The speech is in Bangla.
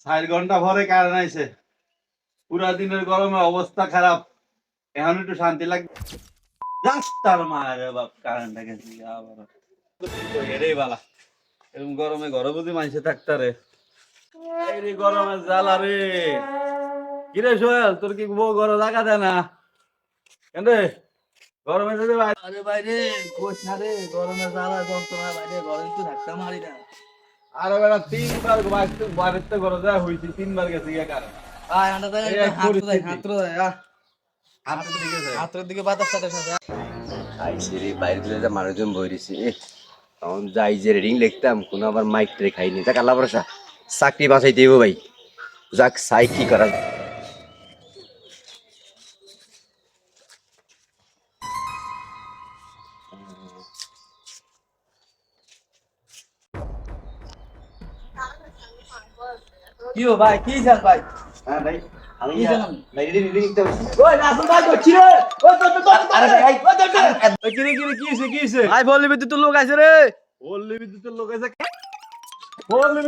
4 ঘন্টা ভরে কারেন্ট আইছে। পুরা দিনের গরমে অবস্থা খারাপ। এখন একটু শান্তি লাগবে। রাস্তার মারে বাপ কারেন্টটা গেছে আবার। এরেই বালা। এরকম গরমে ঘরে বুঝি মানুষে থাকতারে। এই রে গরমে জ্বালা রে। কিরে সোহেল তোর কি বউ ঘরে জায়গা দেয় না? কেন রে? গরমে যদি আরে বাইরে কোচ না রে গরমে জ্বালা যন্ত্রণা বাইরে ঘরে তো থাকতে মারি না। আরে বেটা 3 বার বাড়িতে ঘরে যা হইছি 3 বার গেছে ইয়া কারেন্ট। আয় আন্ডা দেয় এই এক হাত দেয় পরিস্থিতি। হাত দেয় হাতের দিকে যায়। হাতের দিকে বাতাস টাতাস আছে। আইসি রে বাইরে দিলে যা মানুষজন বই রয়েছে তখন যাই যে রিডিং লিখতাম কোনো আবার মাইক ট্রে খাইনি যাক আল্লাহ ভরসা চাকরি বাঁচাই দেব ভাই যাক সাই কি করা যায়। কি ও ভাই কি জান ভাই হ্যাঁ ভাই আমি কি জানাম? ভাই রিডিং লিখতে পারছি। ওই রাসুল ভাই করছি রে ওই তো আরে ভাই কিরে কিরে কি হইছে কি হইছে? ভাই বললি বিদ্যুৎ লোক আইছে রে। পল্লী বিদ্যুতের লোক আছে। পল্লী